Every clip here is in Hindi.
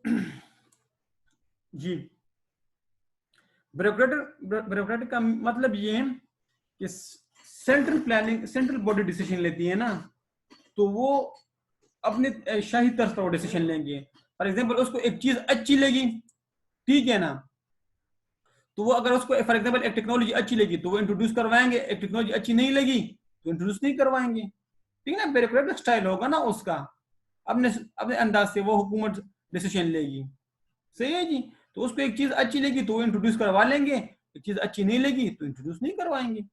जी, ब्यूरोक्रेटिक का मतलब ये है कि central planning, central body decision लेती है ना, तो वो अपने शाही तर्ज पर वो डिसीजन लेंगे। फॉर एग्जाम्पल उसको एक चीज अच्छी लगी, ठीक है ना, तो वो अगर उसको फॉर एग्जाम्पल एक टेक्नोलॉजी अच्छी लगी तो वो इंट्रोड्यूस करवाएंगे, एक टेक्नोलॉजी अच्छी नहीं लगी तो इंट्रोड्यूस नहीं करवाएंगे। ठीक है ना, ब्यूरोक्रेटिक स्टाइल होगा ना उसका, अपने अपने अंदाज से वो हुकूमत डिसीजन लेगी। सही है जी। तो उसको एक चीज अच्छी लगी तो वो इंट्रोड्यूस करवा लेंगे, एक चीज अच्छी नहीं लगी तो इंट्रोड्यूस नहीं करवाएंगे।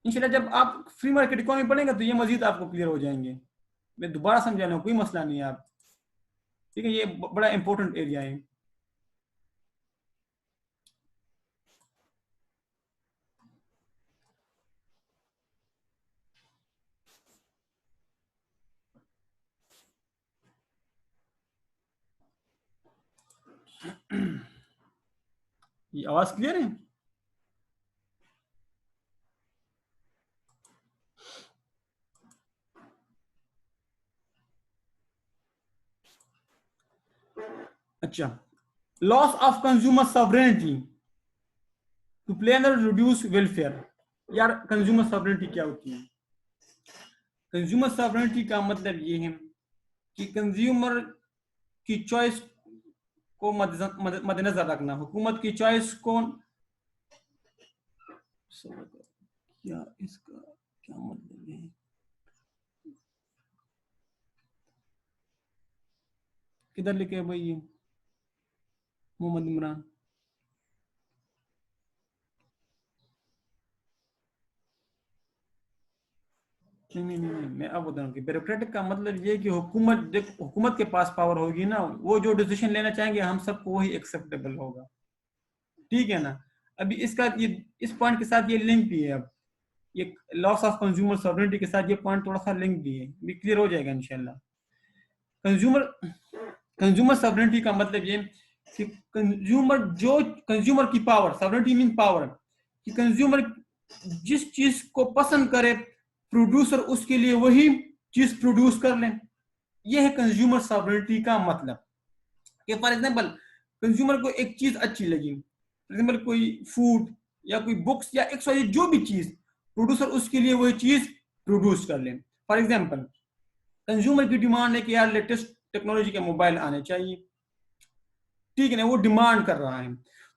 इंशाल्लाह जब आप फ्री मार्केट इकोनॉमी पढ़ेंगे तो ये मजीद आपको क्लियर हो जाएंगे। मैं दोबारा समझा रहा हूँ, कोई मसला नहीं है आप, ठीक है, ये बड़ा इंपॉर्टेंट एरिया है। ये आवाज क्लियर है? अच्छा, loss of consumer sovereignty to plan और रिड्यूस वेलफेयर। यार कंज्यूमर सॉवरेनिटी क्या होती है? कंज्यूमर सॉवरेनिटी का मतलब ये है कि कंज्यूमर की चॉइस को मद्देनजर रखना, हुकूमत की चॉइस को, क्या इसका क्या मतलब है? किधर लिखे है भाई ये मोहम्मद इमरान? नहीं, मैं अब बता रहा हूँ कि ब्यूरोक्रेटिक का मतलब ये कि हुकूमत के पास पावर होगी ना, वो जो डिसीजन लेना चाहेंगे हम सबको वही एक्सेप्टेबल होगा। ठीक है ना। अभी इसका ये इस पॉइंट के साथ ये लिंक भी है, अब ये लॉस ऑफ कंज्यूमर सॉवरेनिटी के साथ ये पॉइंट थोड़ा सा लिंक भी है, भी क्लियर हो जाएगा इंशाल्लाह। कंज्यूमर कंज्यूमर सॉवरेनिटी का मतलब ये कि कंज्यूमर की पावर, सॉवरेनिटी मीन पावर, कि कंज्यूमर जिस चीज को पसंद करे प्रोड्यूसर उसके लिए वही चीज प्रोड्यूस कर ले। ये है कंज्यूमर सॉवरेनिटी का मतलब। कि फॉर एग्जांपल कंज्यूमर को एक चीज अच्छी लगी, फॉर एग्जांपल कोई फूड या कोई बुक्स या एक जो भी चीज, प्रोड्यूसर उसके लिए वही चीज प्रोड्यूस कर ले। फॉर एग्जांपल कंज्यूमर की डिमांड है कि यार लेटेस्ट टेक्नोलॉजी के मोबाइल आने चाहिए, ठीक है ना, वो डिमांड कर रहा है,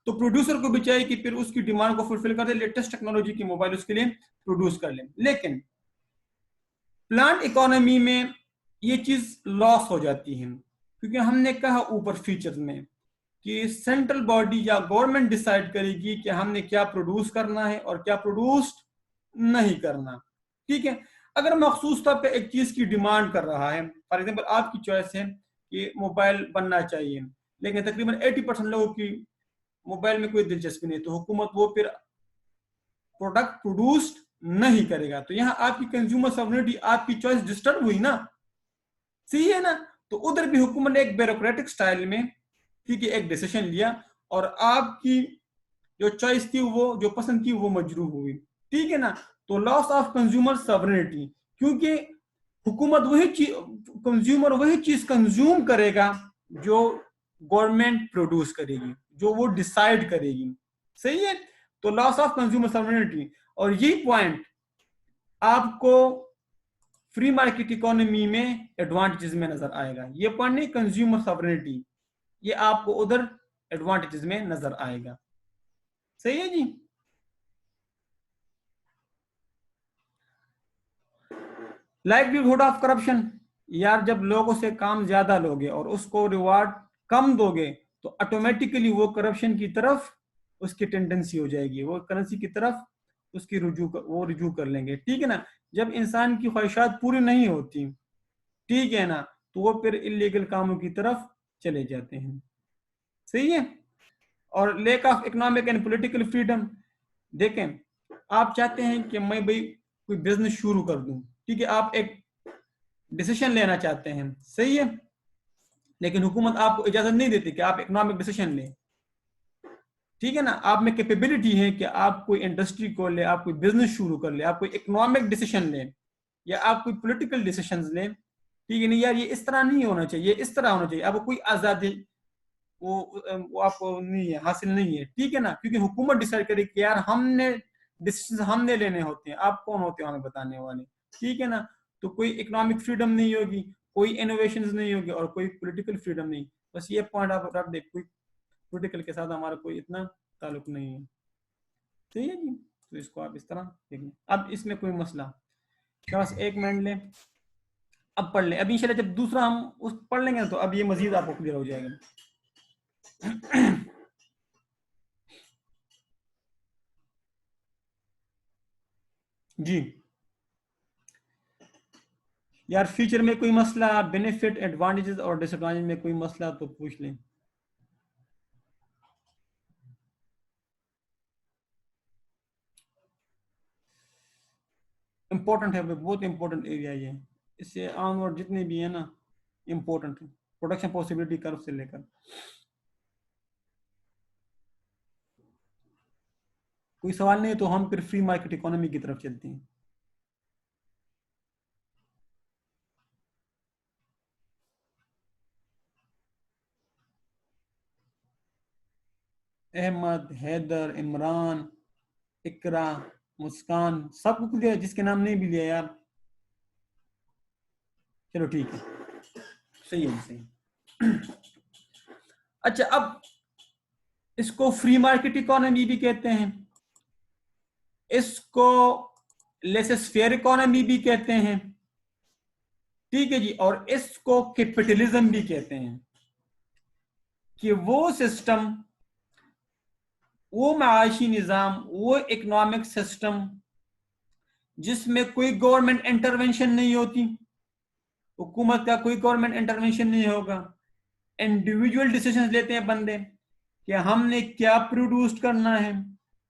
तो प्रोड्यूसर को भी चाहिए कि फिर उसकी डिमांड को फुलफिल कर दे, लेटेस्ट टेक्नोलॉजी की मोबाइल उसके लिए प्रोड्यूस कर ले। लेकिन प्लांट इकोनॉमी में ये चीज लॉस हो जाती है, क्योंकि हमने कहा ऊपर फीचर्स में कि सेंट्रल बॉडी या गवर्नमेंट डिसाइड करेगी कि हमने क्या प्रोड्यूस करना है और क्या प्रोड्यूस नहीं करना। ठीक है, अगर मखसूस तौर पर एक चीज की डिमांड कर रहा है, फॉर एग्जाम्पल आपकी चॉइस है कि मोबाइल बनना चाहिए, लेकिन तकरीबन 80% लोगों की मोबाइल में कोई दिलचस्पी नहीं, तो हुकूमत वो फिर प्रोडक्ट प्रोड्यूस नहीं करेगा, तो यहाँ आपकी कंज्यूमर सॉवरेनिटी, आपकी चॉइस डिस्टर्ब हुई ना। सही है ना। तो उधर भी हुकूमत ने एक ब्यूरोक्रेटिक स्टाइल में, ठीक है, एक डिसीजन लिया और आपकी जो चॉइस थी, वो जो पसंद थी, वो मजरूह हुई। ठीक है ना। तो लॉस ऑफ कंज्यूमर सॉवरेनिटी, क्योंकि हुकूमत वही चीज, कंज्यूमर वही चीज कंज्यूम करेगा जो गवर्नमेंट प्रोड्यूस करेगी, जो वो डिसाइड करेगी। सही है। तो लॉस ऑफ कंज्यूमर सॉवरेनिटी, और यही पॉइंट आपको फ्री मार्केट इकोनॉमी में एडवांटेजेस में नजर आएगा। ये पॉइंट नहीं कंज्यूमर सॉवरेनिटी, ये आपको उधर एडवांटेजेस में नजर आएगा। सही है जी। लाइवलीहुड ऑफ करप्शन, यार जब लोगों से काम ज्यादा लोगे और उसको रिवार्ड कम दोगे तो ऑटोमेटिकली वो करप्शन की तरफ उसकी टेंडेंसी हो जाएगी, वो करेंसी की तरफ उसकी रुजू कर लेंगे। ठीक है ना। जब इंसान की ख्वाहिशात पूरी नहीं होती, ठीक है ना, तो वो फिर इलीगल कामों की तरफ चले जाते हैं। सही है। और lake of economic and political freedom, देखें आप चाहते हैं कि मैं भाई कोई बिजनेस शुरू कर दूं, ठीक है, आप एक डिसीजन लेना चाहते हैं, सही है, लेकिन हुकूमत आपको इजाजत नहीं देती कि आप इकोनॉमिक डिसीजन लें। ठीक है ना। आप में कैपेबिलिटी है कि आप कोई इंडस्ट्री खोल ले, आप कोई बिजनेस शुरू कर ले, आप कोई इकोनॉमिक डिसीजन लें, या आप कोई पॉलिटिकल डिसीजन लें, ठीक है नहीं यार, ये इस तरह नहीं होना चाहिए, इस तरह होना चाहिए। अब कोई आजादी वो आपको नहीं है, हासिल नहीं है, ठीक है ना, क्योंकि हुकूमत डिसाइड करे कि यार हमने डिसीजन हमने लेने होते हैं, आप कौन होते हो हमें बताने वाले, ठीक है ना। तो कोई इकोनॉमिक फ्रीडम नहीं होगी, कोई इनोवेशन नहीं होगी, और कोई पॉलिटिकल फ्रीडम नहीं। बस ये पॉइंट आप रख दे, कोई पॉलिटिकल के साथ हमारा कोई इतना ताल्लुक नहीं है, सही है जी। तो इसको आप इस तरह देखें। अब इसमें कोई मसला, बस एक मिनट लें, अब पढ़ लें। अब इंशाल्लाह जब दूसरा हम उस पढ़ लेंगे तो अब ये मजीद आपको क्लियर हो जाएगा। जी यार, फ्यूचर में कोई मसला, बेनिफिट एडवांटेजेस और डिसएडवांटेज में कोई मसला तो पूछ लें। इंपॉर्टेंट है, बहुत इंपॉर्टेंट एरिया ये, इससे ऑनवर्ड जितने भी है ना इंपॉर्टेंट है, प्रोडक्शन पॉसिबिलिटी कर्व से लेकर। कोई सवाल नहीं तो हम फिर फ्री मार्केट इकोनॉमी की तरफ चलते हैं। अहमद, हैदर, इमरान, इकरा, मुस्कान, सबको लिया, जिसके नाम नहीं भी लिया यार, चलो ठीक है, सही है सही। अच्छा, अब इसको फ्री मार्केट इकोनॉमी भी कहते हैं, इसको लेसेस फेयर इकोनॉमी भी कहते हैं, ठीक है जी, और इसको कैपिटलिज्म भी कहते हैं, कि वो सिस्टम, वो माशी निजाम, वो इकोनॉमिक सिस्टम जिसमें कोई गवर्नमेंट इंटरवेंशन नहीं होती, हुकूमत का कोई गवर्नमेंट इंटरवेंशन नहीं होगा, इंडिविजुअल डिसीजंस लेते हैं बंदे कि हमने क्या प्रोड्यूस करना है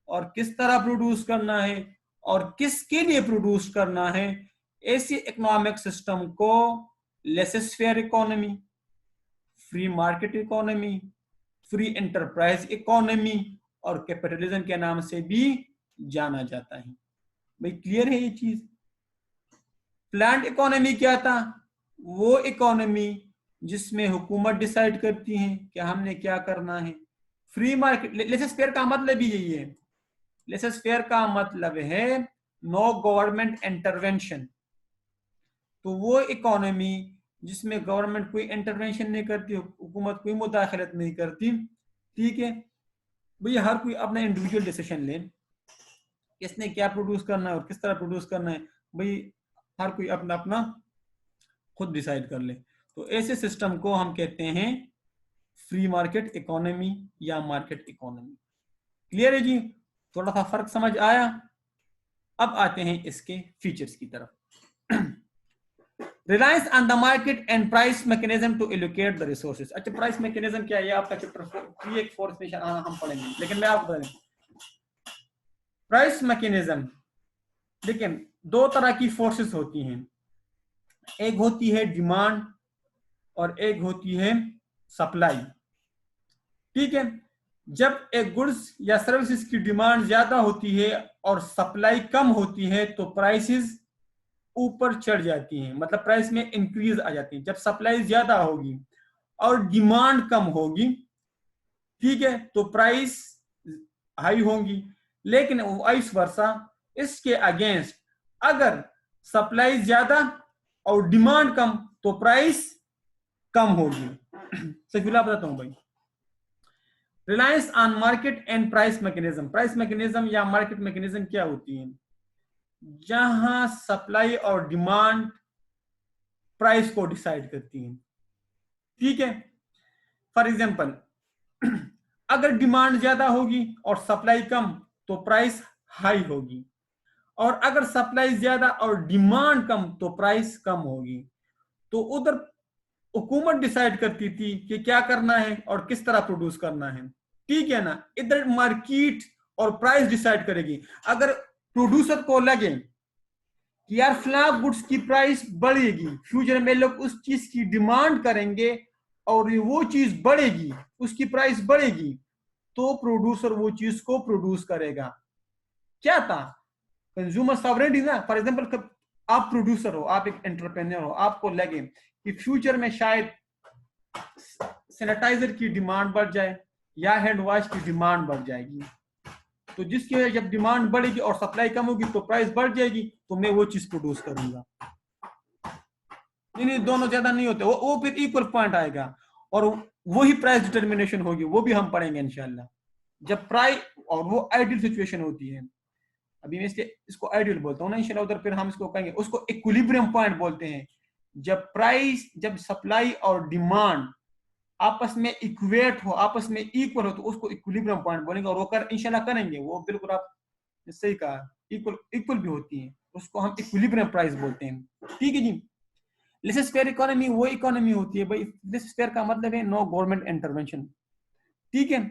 और किस तरह प्रोड्यूस करना है और किसके लिए प्रोड्यूस करना है। ऐसी इकोनॉमिक सिस्टम को laces fair economy, free market economy, free enterprise economy और कैपिटलिज्म के नाम से भी जाना जाता है। भाई क्लियर है ये चीज। प्लांट इकोनॉमी क्या था? वो इकोनॉमी जिसमें हुकूमत डिसाइड करती है कि हमने क्या करना है। फ्री मार्केट, लेसेस फेयर का मतलब ही यही है, लेसेस फेयर का मतलब है नो गवर्नमेंट इंटरवेंशन। तो वो इकोनॉमी जिसमें गवर्नमेंट कोई इंटरवेंशन नहीं करती, हुकूमत कोई मुदाखलत नहीं करती, ठीक है भैया, हर कोई अपना इंडिविजुअल डिसीजन ले, किसने क्या प्रोड्यूस करना है और किस तरह प्रोड्यूस करना है, भाई हर कोई अपना अपना खुद डिसाइड कर ले। तो ऐसे सिस्टम को हम कहते हैं फ्री मार्केट इकोनॉमी या मार्केट इकोनॉमी। क्लियर है जी? थोड़ा सा फर्क समझ आया? अब आते हैं इसके फीचर्स की तरफ। Reliance on the market and price mechanism to allocate the resources. अच्छा, प्राइस मैकेनिज्म क्या है? आपका चैप्टर 4 में हम पढ़ेंगे, लेकिन मैं आपको बता दें प्राइस मैकेनिज्म, लेकिन दो तरह की फोर्सेस होती हैं, एक होती है डिमांड और एक होती है सप्लाई, ठीक है। जब एक गुड्स या सर्विसेज की डिमांड ज्यादा होती है और सप्लाई कम होती है तो प्राइसेस ऊपर चढ़ जाती हैं, मतलब प्राइस में इंक्रीज आ जाती है। जब सप्लाई ज्यादा होगी और डिमांड कम होगी, ठीक है, तो प्राइस हाई होंगी। लेकिन वाइस वर्सा, इसके अगेंस्ट अगर सप्लाई ज्यादा और डिमांड कम तो प्राइस कम होगी। सफीला बताता हूं भाई, reliance on market and price mechanism. Price mechanism या मार्केट मैकेनिज्म क्या होती है? जहां सप्लाई और डिमांड प्राइस को डिसाइड करती है, ठीक है। फॉर एग्जांपल, अगर डिमांड ज्यादा होगी और सप्लाई कम तो प्राइस हाई होगी, और अगर सप्लाई ज्यादा और डिमांड कम तो प्राइस कम होगी। तो उधर हुकूमत डिसाइड करती थी कि क्या करना है और किस तरह प्रोड्यूस करना है, ठीक है ना। इधर मार्केट और प्राइस डिसाइड करेगी। अगर प्रोड्यूसर को लगे कि यार फला गुड्स की प्राइस बढ़ेगी, फ्यूचर में लोग उस चीज की डिमांड करेंगे और वो चीज बढ़ेगी, उसकी प्राइस बढ़ेगी, तो प्रोड्यूसर वो चीज को प्रोड्यूस करेगा। क्या था? कंज्यूमर सॉवरेनिटी ना। फॉर एग्जांपल, आप प्रोड्यूसर हो, आप एक एंटरप्रेन्योर हो, आपको लगे कि फ्यूचर में शायद सैनिटाइजर की डिमांड बढ़ जाए या हैंड वॉश की डिमांड बढ़ जाएगी, तो जिसकी वजह जब डिमांड बढ़ेगी और सप्लाई कम होगी तो प्राइस बढ़ जाएगी, तो मैं वो चीज प्रोड्यूस करूंगा। नहीं, दोनों ज्यादा नहीं होते, वो फिर इक्वल पॉइंट आएगा और वही प्राइस डिटर्मिनेशन होगी, वो भी हम पढ़ेंगे इंशाल्लाह। जब प्राइस, और वो आइडियल सिचुएशन होती है, अभी मैं इसको आइडियल बोलता हूँ ना इंशाल्लाह, उधर फिर हम इसको कहेंगे, उसको इक्विलिब्रियम पॉइंट बोलते हैं। जब सप्लाई और डिमांड आपस में इक्वेट हो, आपस में इक्वल हो, तो उसको इक्विलिब्रियम पॉइंट बोलेंगे, और वो इंशाल्लाह करेंगे, वो बिल्कुल आप सही कहा, इक्वल भी होती है, उसको हम इक्विलिब्रियम प्राइस बोलते हैं। ठीक है जी। लेसेस फेयर इकोनॉमी वो इकोनॉमी होती है भाई, लेसेस फेयर का मतलब है नो गवर्नमेंट इंटरवेंशन। ठीक है,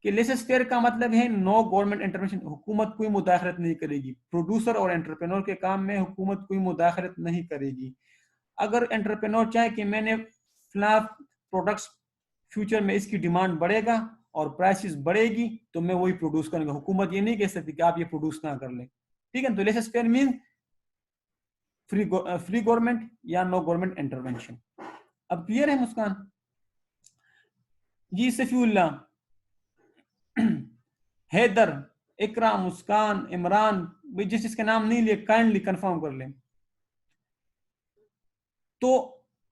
कि लेसेस फेयर का मतलब है नो गवर्नमेंट इंटरवेंशन, हुकूमत कोई मुदाखलत नहीं करेगी, प्रोड्यूसर और एंटरप्रेन्योर के काम में हुकूमत कोई मुदाखलत नहीं करेगी। अगर एंटरप्रेन्योर चाहे कि मैंने फला प्रोडक्ट्स फ्यूचर में इसकी डिमांड बढ़ेगा और प्राइसेस बढ़ेगी, तो मैं वही प्रोड्यूस करूंगा, हुकूमत ये नहीं कह सकती कि आप ये प्रोड्यूस ना कर ले। ठीक है, तो laces fair mean free government या नो गवर्नमेंट इंटरवेंशन। अब क्लियर है मुस्कान जी? सफीउल्लाह, हैदर, इकरा, मुस्कान, इमरान, भाई जिस जिसके नाम नहीं लिए काइंडली कंफर्म कर लें। तो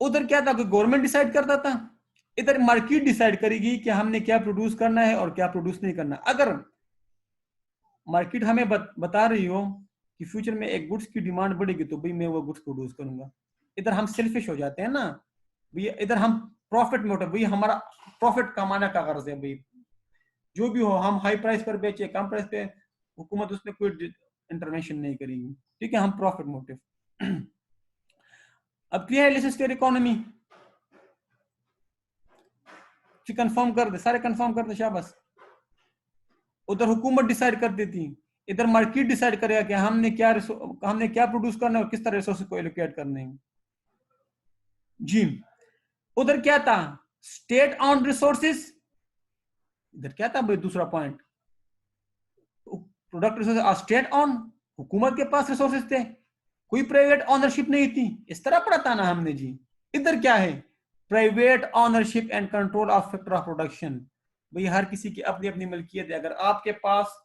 उधर क्या था कि गवर्नमेंट डिसाइड करता था, इधर मार्केट डिसाइड करेगी कि हमने क्या प्रोड्यूस करना है और क्या प्रोड्यूस नहीं करना। अगर मार्केट हमें बता रही हो कि फ्यूचर में एक गुड्स की डिमांड बढ़ेगी, तो भाई मैं वो गुड्स प्रोड्यूस करूंगा। इधर हम सेल्फिश हो जाते हैं ना भैया, इधर हम प्रॉफिट मोटिव, भाई हमारा प्रॉफिट कमाने का गर्ज है भाई, जो भी हो हम हाई प्राइस पर बेचे कम प्राइस पे, हुकूमत उसमें कोई इंटरवेंशन नहीं करेगी। ठीक है, हम प्रॉफिट मोटिव। अब क्लियर है लेसेस फेयर इकोनॉमी? कंफर्म कर दे, सारे कंफर्म कर दे, शाबाश। उधर हुकूमत डिसाइड कर देती, इधर मार्केट डिसाइड करेगा कि हमने क्या प्रोड्यूस करना है और किस तरह रिसोर्स को एलोकेट करने हैं जी। उधर क्या था, स्टेट ऑन रिसोर्सेज। इधर क्या था भाई दूसरा point, product resources state on, हुकूमत के पास रिसोर्सेज थे, कोई प्राइवेट ऑनरशिप नहीं थी, इस तरह पढ़ा था ना हमने जी। इधर क्या है, private ownership and control of factor of production. भाई हर किसी की अपनी अपनी मलकियत है, अगर आपके पास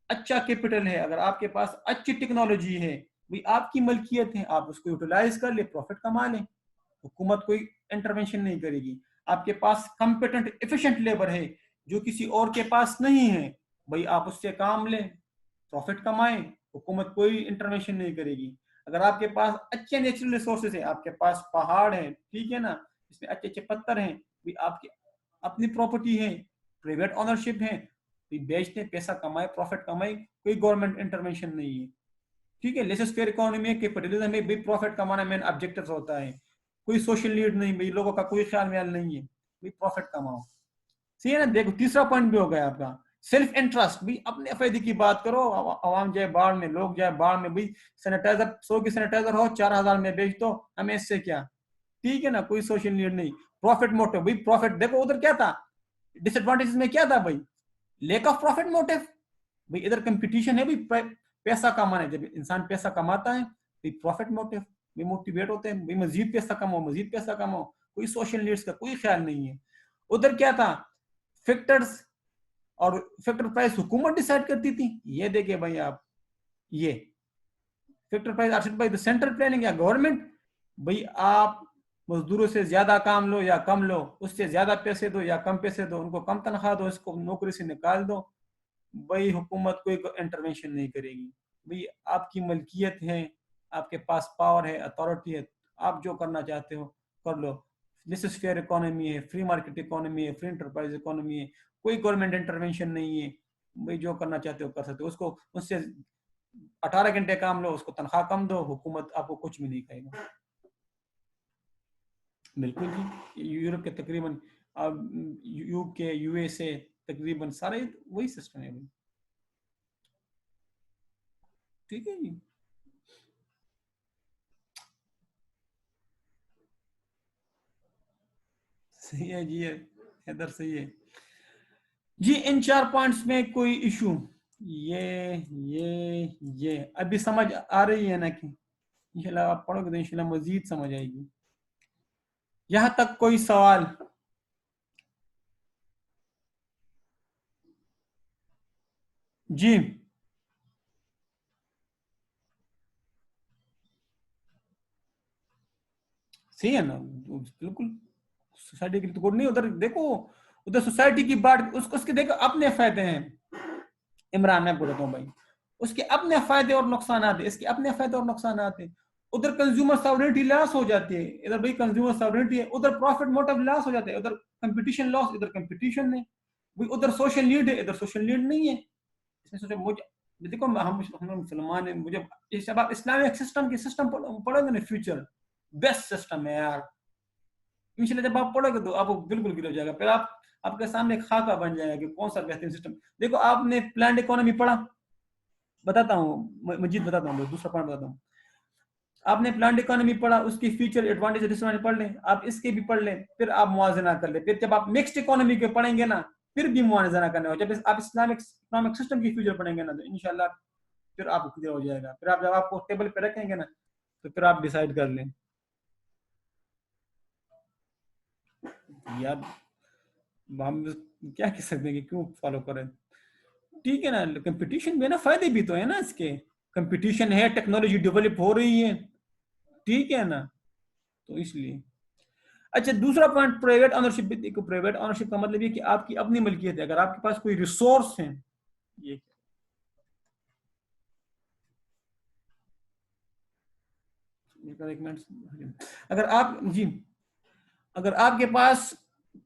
अच्छा कैपिटल है, अगर आपके पास अच्छी टेक्नोलॉजी है, भाई आपकी मलकियत है, आप उसको यूटिलाइज कर ले, प्रॉफिट कमा ले, हुकूमत कोई इंटरवेंशन नहीं करेगी। आपके पास कॉम्पिटेंट एफिशिएंट लेबर है जो किसी और के पास नहीं है, भाई आप उससे काम ले, प्रॉफिट कमाएं, हुकूमत कोई इंटरवेंशन नहीं करेगी। अगर आपके पास अच्छे नेचुरल रिसोर्सेज है, आपके पास पहाड़ है, ठीक है ना, इसमें अच्छे अच्छे पत्थर हैं, भाई आपकी अपनी प्रॉपर्टी है, प्राइवेट ऑनरशिप है, बेचते पैसा कमाए, प्रॉफिट कमाए, कोई गवर्नमेंट इंटरवेंशन नहीं है। ठीक है, लेसेस फेयर इकोनॉमी कैपिटलिज्म में भी प्रॉफिट कमाना मेन ऑब्जेक्टिव होता है, कोई सोशल नीड नहीं, भाई लोगों का कोई ख्याल ख्याल नहीं है, भाई प्रॉफिट कमाओ। सही है ना? देखो तीसरा पॉइंट भी हो गया आपका, सेल्फ इंटरेस्ट, भी अपने फायदे की बात करो, आवाम जाए बाढ़ में, लोग जाए बाढ़ में, भाई सैनिटाइजर 100 की सैनिटाइजर हो 4000 में बेच दो, हमें इससे क्या। ठीक है ना, कोई सोशल नीड नहीं, प्रॉफिट मोटिव, भाई प्रॉफिट। देखो उधर क्या था, डिसएडवांटेज में क्या था भाई, लेक ऑफ प्रॉफिट मोटिव। भाई इधर कंपटीशन है, भाई पैसा कमाने, जब इंसान पैसा कमाता है भाई प्रॉफिट मोटिव, भाई मोटिवेट होते हैं, भाई मजीद पैसा कमाओ, मजीद पैसा कमाओ, कोई सोशल नीड्स का कोई ख्याल नहीं है। उधर क्या था, फैक्टर्स, और फैक्टर प्राइस हुकूमत डिसाइड करती थी। ये देखिए भाई आप, ये factor price are set by the central planning या गवर्नमेंट, भाई आप मजदूरों से ज्यादा काम लो या कम लो, उससे ज्यादा पैसे दो या कम पैसे दो, उनको कम तनख्वाह दो, इसको नौकरी से निकाल दो, भाई हुकूमत कोई इंटरवेंशन नहीं करेगी। भाई आपकी मलकियत है, आपके पास पावर है, अथॉरिटी है, आप जो करना चाहते हो कर लो। दिस इज फेयर इकोनॉमी है, फ्री मार्केट इकोनॉमी है, फ्री एंटरप्राइज इकोनॉमी है, कोई गवर्नमेंट इंटरवेंशन नहीं है, भाई जो करना चाहते हो कर सकते हो, उसको उससे 18 घंटे काम लो, उसको तनख्वाह कम दो, हुकूमत आपको कुछ भी नहीं कहेगा। बिल्कुल जी, यूरोप के तकरीबन, यूके, यूएसए, तकरीबन सारे वही सिस्टम है भाई। ठीक है जी। सही है जी, इधर सही है जी। इन 4 पॉइंट्स में कोई इशू, ये ये अभी समझ आ रही है ना कि इंशाल्लाह आप पढ़ोगे तो इंशाल्लाह मजीद समझ आएगी। यहां तक कोई सवाल? जी सही है ना, बिल्कुल सोसाइटी के लिए तो गुड नहीं। उधर देखो, उधर सोसाइटी की बात, उसके देखो अपने फायदे हैं। इमरान मैं बोलता हूँ भाई, उसके अपने फायदे और नुकसान हैं, इसके अपने फायदे और नुकसान हैं। उधर कंज्यूमर सॉवरेनिटी लॉस हो जाती है, इधर भाई कंज्यूमर सॉवरेनिटी है, उधर प्रॉफिट मोटिव लॉस हो जाता है, उधर कंपटीशन लॉस, इधर कंपटीशन नहीं भाई, उधर सोशल नीड है, इधर सोशल नीड नहीं है। इसमें सोचो मुझे देखो, हम मुसलमान हैं, मुझे इस अब आप इस्लामिक सिस्टम के सिस्टम पढ़ोगे ना, फ्यूचर बेस्ट सिस्टम है यार। इंशाल्लाह जब आप पढ़ोगे तो आपको बिल्कुल क्लियर हो जाएगा, फिर आप आपके सामने एक खाका बन जाएगा कि कौन सा बेहतरीन सिस्टम। देखो आपने प्लान्ड इकोनॉमी पढ़ा, बताता हूँ मजीद बताता हूँ, दूसरा पॉइंट बताता हूँ। आपने प्लान्ड इकोनॉमी पढ़ा, उसकी फ्यूचर एडवांटेज डिसएडवांटेज पढ़ लें, आप इसके भी पढ़ लें, फिर आप मुआवजना कर ले। फिर जब आप मिक्स्ड इकोनॉमी के पढ़ेंगे ना, फिर भी मुआवजना करना हो, जब आप इस्लामिक इकोनॉमिक सिस्टम की फ्यूचर पढ़ेंगे ना, तो इंशाल्लाह फिर आपको क्लियर हो जाएगा। फिर आप जब आपको टेबल पे रखेंगे ना, तो फिर आप डिसाइड कर लें यार, हम क्या कह सकते हैं कि क्यों फॉलो करें। ठीक है ना, कंपटीशन में ना फायदे भी तो है ना इसके, कंपटीशन है, टेक्नोलॉजी डेवलप हो रही है, ठीक है ना, तो इसलिए। अच्छा दूसरा point, private ownership. Private ownership का मतलब ये कि आपकी अपनी मल्कियत है, अगर आपके पास कोई रिसोर्स है, ये एक मिनट, अगर आप जी, अगर आपके पास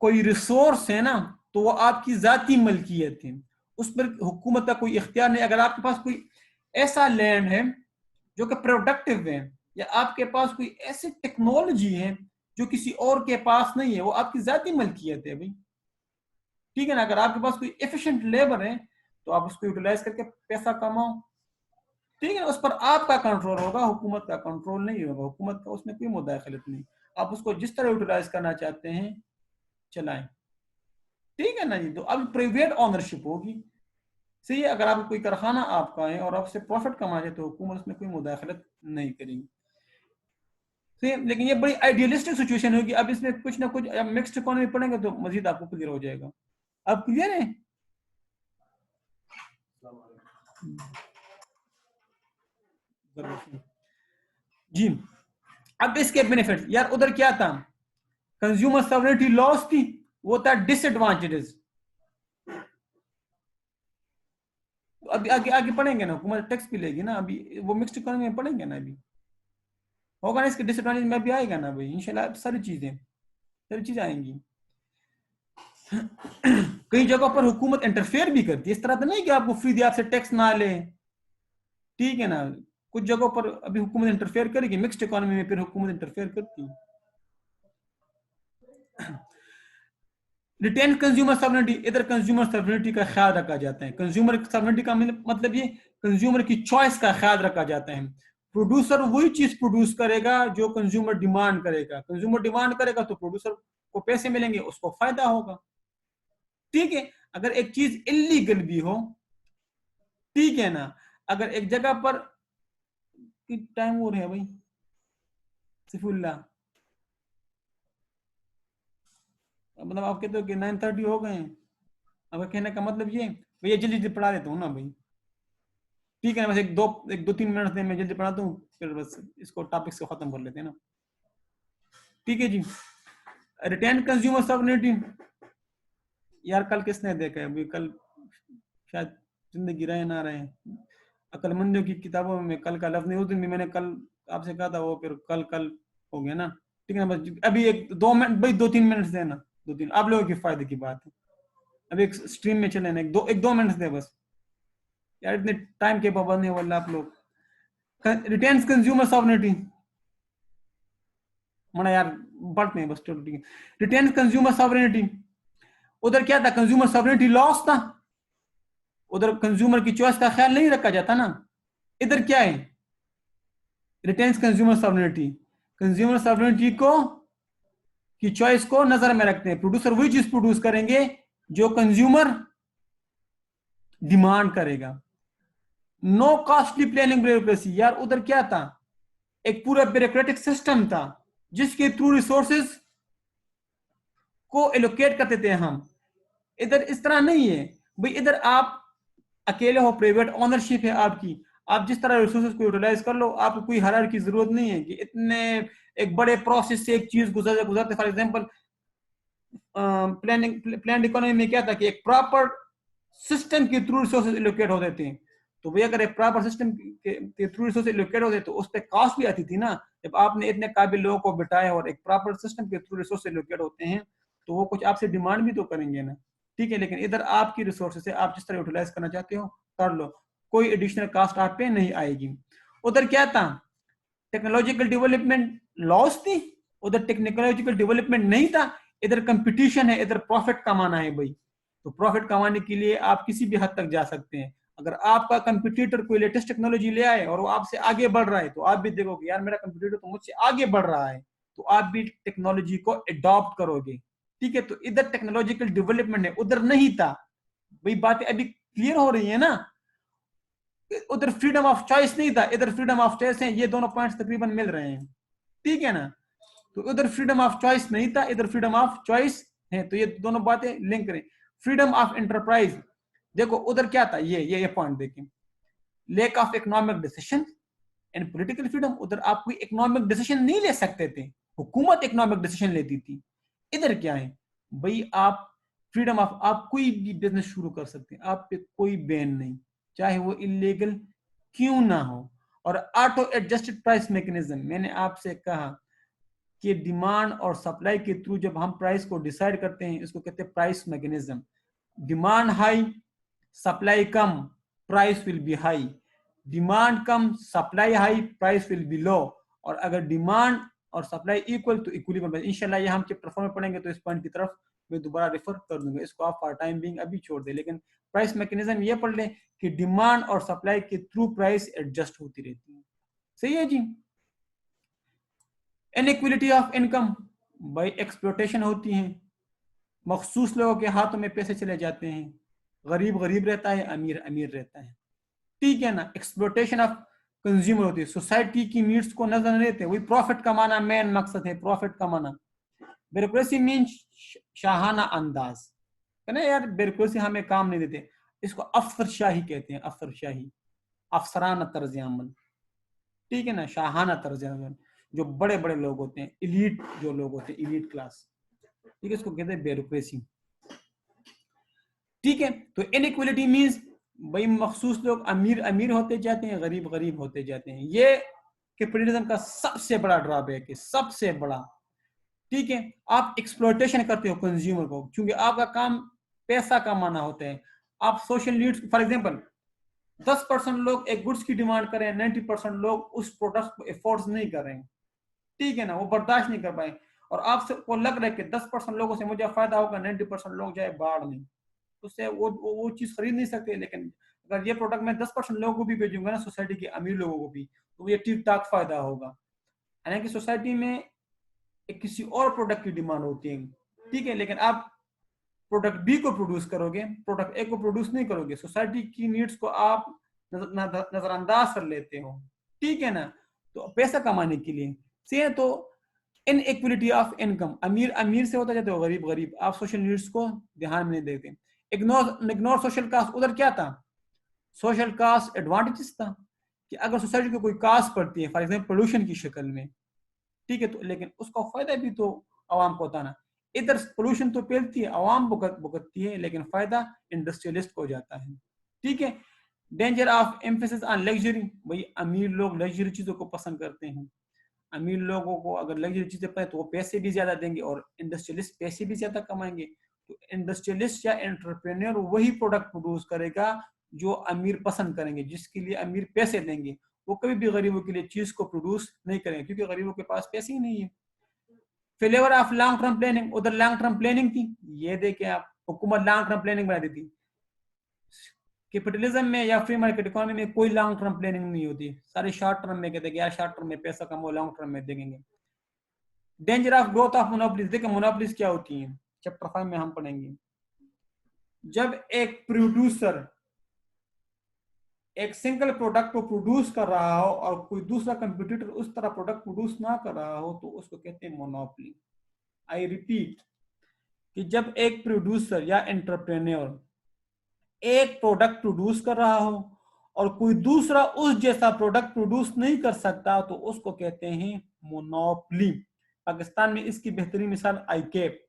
कोई रिसोर्स है ना, तो वो आपकी जाती मल्कियत है, उस पर हुकूमत का कोई इख्तियार नहीं। अगर आपके पास कोई ऐसा लैंड है जो कि प्रोडक्टिव है, या आपके पास कोई ऐसी टेक्नोलॉजी है जो किसी और के पास नहीं है, वो आपकी जाती मल्कियत है भाई, ठीक है ना। अगर आपके पास कोई एफिशिएंट लेबर है, तो आप उसको यूटिलाइज करके पैसा कमाओ, ठीक है, उस पर आपका कंट्रोल होगा, हुकूमत का कंट्रोल नहीं होगा, हुकूमत का उसमें कोई मुदाखलत नहीं। आप उसको जिस तरह यूटिलाइज करना चाहते हैं चलाएं, ठीक है ना जी। तो अब प्राइवेट ऑनरशिप होगी, सही है। अगर आप कोई कारखाना आपका है और आपसे प्रॉफिट कमा रहे, तो हुकूमत उसमें कोई मुदाखलत नहीं करेगी, सही है। लेकिन ये बड़ी आइडियलिस्टिक सिचुएशन होगी। अब इसमें कुछ ना कुछ, अब मिक्स्ड इकोनॉमी पढ़ेंगे तो मजीद आपको क्लियर हो जाएगा। अब क्लियर है जी। अब इसके बेनिफिट यार, उधर क्या था, कंज्यूमर सॉवरेनिटी लॉस थी, वो था डिसएडवांटेजेस। अभी आगे आगे पढ़ेंगे ना, हुकूमत टैक्स भी लेगी ना, अभी वो मिक्स्ड इकोनॉमी में पढ़ेंगे ना, अभी होगा ना, इसके डिसएडवांटेज में भी आएगा ना भाई, इंशाल्लाह सारी चीजें आएंगी। कई जगहों पर हुकूमत इंटरफेयर भी करती है, इस तरह तो नहीं कि आपको फ्री दिया, आपसे टैक्स ना ले, ठीक है ना। कुछ जगहों पर अभी हुकूमत इंटरफेयर करेगी, मिक्स्ड इकोनॉमी में फिर हुकूमत इंटरफेयर करती है। रिटेन कंज्यूमर सॉवरेनिटी, इधर कंज्यूमर सॉवरेनिटी का ख्याल रखा जाता है। कंज्यूमर सॉवरेनिटी का मतलब ये कंज्यूमर की चॉइस का ख्याल रखा जाता है। प्रोड्यूसर वही चीज प्रोड्यूस करेगा जो कंज्यूमर डिमांड करेगा, कंज्यूमर डिमांड करेगा तो प्रोड्यूसर को पैसे मिलेंगे, उसको फायदा होगा, ठीक है। अगर एक चीज इलीगल भी हो, ठीक है ना, अगर एक जगह पर टाइम हो रहा है भाई सिफुल्ला, मतलब आप कहते हो कि 9:30 हो गए हैं, अब कहने का मतलब ये भैया जल्दी जल्दी पढ़ा देता हूँ ना भाई, ठीक है ना, बस एक दो 3 मिनट में जल्दी पढ़ाता हूँ, फिर बस इसको टॉपिक से खत्म कर लेते हैं ना, ठीक है जी। रिटेन कंज्यूमर सॉवरेनिटी, यार कल किसने देखा है अभी, कल शायद जिंदगी रहे ना रहे, अक्लमंदियों की किताबों में कल का लफ्ज नहीं, उस दिन भी मैंने कल आपसे कहा था, वो फिर कल कल हो गया ना, ठीक है ना। बस अभी एक 2 मिनट भाई, 2-3 मिनट देना, 2-3 आप लोगों के फायदे की बात है। अभी एक स्ट्रीम में चले ना, एक दो मिनट दे बस यार, इतने टाइम के पाबंद है वाला आप लोग। रिटेन्स कंज्यूमर सॉवरेनिटी मना यार, बढ़ते हैं बस, ठीक है। रिटेन कंज्यूमर सॉवरेनिटी, उधर क्या था, कंज्यूमर सॉवरेनिटी लॉस था, उधर कंज्यूमर की चॉइस का ख्याल नहीं रखा जाता ना। इधर क्या है, retains consumer sovereignty, consumer sovereignty को की चॉइस को नजर में रखते हैं, प्रोड्यूसर वही चीज प्रोड्यूस करेंगे जो कंज्यूमर डिमांड करेगा। नो कॉस्टली प्लानिंग ब्यूरोक्रेसी, यार उधर क्या था, एक पूरा ब्यूरोक्रेटिक सिस्टम था जिसके थ्रू रिसोर्सेज को एलोकेट करते थे हम। इधर इस तरह नहीं है भाई, इधर आप अकेले हो, प्राइवेट ओनरशिप है आपकी, आप जिस तरह रिसोर्सेज को यूटिलाइज कर लो, आपको कोई हायर की जरूरत नहीं है कि इतने एक बड़े प्रोसेस से एक चीज गुजरते। फॉर एग्जांपल प्लान इकोनॉमी में क्या था कि एक प्रॉपर सिस्टम के थ्रू रिसोर्सेज एलोकेट होते थे। तो भैया अगर एक प्रॉपर सिस्टम के थ्रू रिसोर्सेज एलोकेट होते तो उस पर कॉस्ट भी आती थी ना। जब आपने इतने काबिल लोगों को बिठाया और एक प्रॉपर सिस्टम के थ्रू रिसोर्स एलोकेट होते हैं तो वो कुछ आपसे डिमांड भी तो करेंगे ना, ठीक है। लेकिन इधर आपकी रिसोर्सेज है, आप जिस तरह यूटिलाइज करना चाहते हो कर लो, कोई एडिशनल कॉस्ट आप पे नहीं आएगी। उधर क्या था, टेक्नोलॉजिकल डेवलपमेंट लॉस थी, उधर टेक्नोलॉजिकल डेवलपमेंट नहीं था। इधर कंपटीशन है, इधर प्रॉफिट कमाना है भाई। तो प्रॉफिट कमाने के लिए आप किसी भी हद तक जा सकते हैं। अगर आपका कंपटीटर कोई लेटेस्ट टेक्नोलॉजी ले आए और वो आपसे आगे बढ़ रहा है तो आप भी देखोगे यार मेरा कंपटीटर तो मुझसे आगे बढ़ रहा है, तो आप भी टेक्नोलॉजी को अडॉप्ट करोगे, ठीक है। तो इधर टेक्नोलॉजिकल डेवलपमेंट है, उधर नहीं था। भाई बातें अभी क्लियर हो रही है ना। उधर फ्रीडम ऑफ चॉइस नहीं था, इधर फ्रीडम ऑफ चॉइस है। ये दोनों पॉइंट्स तकरीबन मिल रहे हैं, ठीक है ना। तो उधर फ्रीडम ऑफ चॉइस नहीं था, इधर फ्रीडम ऑफ चॉइस है। तो ये दोनों बातें लिंक करें। फ्रीडम ऑफ एंटरप्राइज, देखो उधर क्या था, ये पॉइंट देखें, lake of economic decision and political freedom. उधर आप कोई इकोनॉमिक डिसीजन नहीं ले सकते थे, हुकूमत इकोनॉमिक डिसीजन लेती थी। इधर क्या है भाई, आप फ्रीडम ऑफ, आप कोई भी बिजनेस शुरू कर सकते हैं, आप पे कोई बैन नहीं, चाहे वो इलीगल क्यों ना हो। और ऑटो एडजस्टेड प्राइस मैकेनिज्म, मैंने आपसे कहा कि डिमांड और सप्लाई के थ्रू जब हम प्राइस को डिसाइड करते हैं, इसको कहते हैं price mechanism. Demand high, supply कम, price will be high. Demand कम, supply high, price will be low. और अगर डिमांड और सप्लाई इक्वल तो इक्वली। इंशाल्लाह ये हम चैप्टर 4 में पढ़ेंगे तो इस पॉइंट की तरफ मैं दोबारा रेफर कर दूंगा, इसको आप फॉर टाइम बीइंग अभी छोड़ दे। लेकिन प्राइस मैकेनिज्म ये पढ़ लें कि डिमांड और सप्लाई के थ्रू प्राइस एडजस्ट होती रहती है। सही है जी। इनइक्वालिटी ऑफ इनकम, भाई एक्सप्लोटेशन होती है, मखसूस लोगों के हाथों में पैसे चले जाते हैं, गरीब गरीब रहता है, अमीर अमीर रहता है, ठीक है ना। एक्सप्लोटेशन ऑफ कंज्यूमर होती है, सोसाइटी की नीड्स को नजर नहीं देते, वही प्रॉफिट कमाना मेन मकसद है, प्रॉफिट कमाना। ब्यूरोक्रेसी मीन शाहाना अंदाज, है ना यार, ब्यूरोक्रेसी हमें काम नहीं देते, इसको अफसरशाही कहते हैं, अफसरशाही, अफसराना तर्ज अमल, ठीक है ना, शाहाना तर्ज अमल। जो बड़े बड़े लोग होते हैं, इलीट जो लोग होते हैं, इलीट क्लास, ठीक है, इसको कहते हैं ब्यूरोक्रेसी, ठीक है। तो इनइक्वालिटी मींस भाई मखसूस लोग अमीर अमीर होते जाते हैं, गरीब गरीब होते जाते हैं। ये कैपिटलिज्म का सबसे बड़ा ड्रॉबैक है, सबसे बड़ा, ठीक है। आप एक्सप्लॉयटेशन करते हो कंज्यूमर को, क्योंकि आपका काम पैसा कमाना होता है। आप सोशल नीड्स, फॉर एग्जांपल 10% लोग एक गुड्स की डिमांड करें, 90% लोग उस प्रोडक्ट को एफोर्ड नहीं कर रहे हैं, ठीक है ना, वो बर्दाश्त नहीं कर पाए। और आपको लग रहा है कि 10% लोगों से मुझे फायदा होगा, 90% लोग जाए बाढ़ में, उससे वो चीज खरीद नहीं सकते। लेकिन अगर ये प्रोडक्ट मैं 10% लोगों को भी भेजूंगा ना, सोसाइटी के अमीर लोगों को भी, तो ये ठीक ठाक फायदा होगा। हालांकि सोसाइटी में एक किसी और प्रोडक्ट की डिमांड होती है, ठीक है, लेकिन आप प्रोडक्ट बी को प्रोड्यूस करोगे, प्रोडक्ट ए को प्रोड्यूस नहीं करोगे, सोसाइटी की नीड्स को आप नजरअंदाज कर लेते हो, ठीक है ना। तो पैसा कमाने के लिए से, तो इनइक्वालिटी ऑफ इनकम, अमीर अमीर से होता जाता है, गरीब गरीब, आप सोशल नीड्स को ध्यान में नहीं देते। इग्नोर सोशल कास्ट, उधर क्या था, सोशल कास्ट एडवांटेजेस था कि अगर सोसाइटी को कोई कास्ट पड़ती है, फॉर एग्जाम्पल पोल्यूशन की शक्ल में, ठीक है, तो लेकिन उसका फायदा भी तो आवाम को होता ना। इधर पोल्यूशन तो फैलती है, आवाम भुगतती है, लेकिन फायदा इंडस्ट्रियलिस्ट को जाता है, ठीक है। Danger of emphasis on luxury, भाई अमीर लोग लग्जरी चीजों को पसंद करते हैं। अमीर लोगों को अगर लग्जरी चीजें पसंद तो वो पैसे भी ज्यादा देंगे, और इंडस्ट्रियलिस्ट पैसे भी ज्यादा कमाएंगे। तो इंडस्ट्रियलिस्ट या एंटरप्रेन्योर वही प्रोडक्ट प्रोड्यूस करेगा जो अमीर पसंद करेंगे, जिसके लिए अमीर पैसे देंगे। वो कभी भी गरीबों के लिए चीज को प्रोड्यूस नहीं करेंगे, क्योंकि गरीबों के पास पैसे ही नहीं है। Failure of long term planning, उधर लॉन्ग टर्म प्लानिंग थी, ये देखें आप, हुकूमत लॉन्ग टर्म प्लानिंग बना देती। कैपिटलिज्म में या फ्री मार्केट इकोनॉमी में कोई लॉन्ग टर्म प्लानिंग नहीं होती, सारे शॉर्ट टर्म में कहते हैं यार शॉर्ट टर्म में पैसा कमाओ, लॉन्ग टर्म में देखेंगे। Danger of growth of monopolies, देखिए मोनोपोलीज क्या होती है, चैप्टर 5 में हम पढ़ेंगे। जब एक प्रोड्यूसर एक सिंगल प्रोडक्ट को प्रोड्यूस कर रहा हो और कोई दूसरा कंपटीटर उस तरह प्रोडक्ट प्रोड्यूस ना कर रहा हो तो उसको कहते हैं मोनोपोली। आई रिपीट कि जब एक प्रोड्यूसर या एंटरप्रेन्योर एक प्रोडक्ट प्रोड्यूस कर रहा हो और कोई दूसरा उस जैसा प्रोडक्ट प्रोड्यूस नहीं कर सकता तो उसको कहते हैं मोनोपोली। पाकिस्तान में इसकी बेहतरीन मिसाल आईकेप,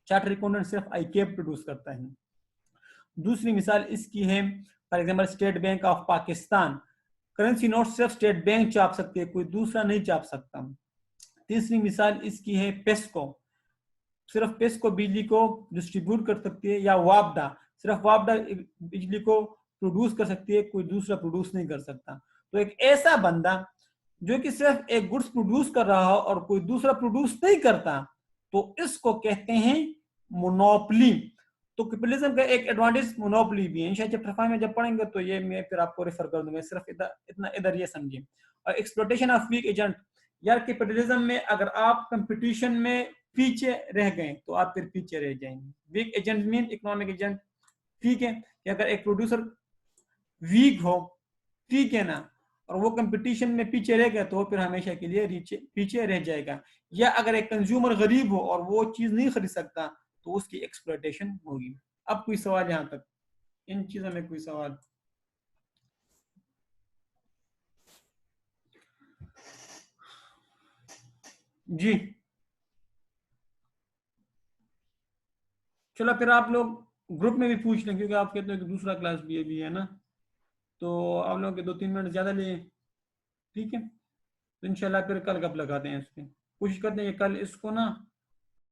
चार्टर अकाउंटेंट सिर्फ आईकेप प्रोड्यूस करता है। दूसरी मिसाल इसकी है for example state bank of Pakistan, currency note सिर्फ स्टेट बैंक छाप सकती है, कोई दूसरा नहीं छाप सकता। तीसरी मिसाल इसकी है पेस्को, सिर्फ पेस्को बिजली को डिस्ट्रीब्यूट कर सकती है, या वापडा, सिर्फ वापडा बिजली को प्रोड्यूस कर सकती है, कोई दूसरा प्रोड्यूस नहीं कर सकता। तो एक ऐसा बंदा जो कि सिर्फ एक गुड्स प्रोड्यूस कर रहा हो और कोई दूसरा प्रोड्यूस नहीं करता तो इसको कहते हैं मोनोपोली। तो कैपिटलिज्म का एक एडवांटेज मोनोपोली भी है। इंशाल्लाह चैप्टर 5 में जब पढ़ेंगे तो ये मैं फिर आपको रेफर कर दूंगा, सिर्फ इतना इधर ये समझिए। और एक्सप्लॉयटेशन ऑफ वीक एजेंट, यार कैपिटलिज्म में अगर आप कंपटीशन में पीछे रह गए तो आप फिर पीछे रह जाएंगे। Weak agent mean economic agent, ठीक है, कि अगर एक प्रोड्यूसर वीक हो, ठीक है ना, और वो कंपटीशन में पीछे रह गया तो फिर हमेशा के लिए पीछे रह जाएगा। या अगर एक कंज्यूमर गरीब हो और वो चीज नहीं खरीद सकता तो उसकी एक्सप्लॉयटेशन होगी। अब कोई सवाल यहां तक, इन चीजों में कोई सवाल? जी चलो फिर आप लोग ग्रुप में भी पूछ लें, क्योंकि आप कहते हो कि दूसरा क्लास भी है ना, तो आप लोग के 2-3 मिनट ज्यादा लिए, ठीक है। तो इंशाल्लाह फिर कल कब लगाते हैं इस पे, कोशिश करते हैं कि कल इसको ना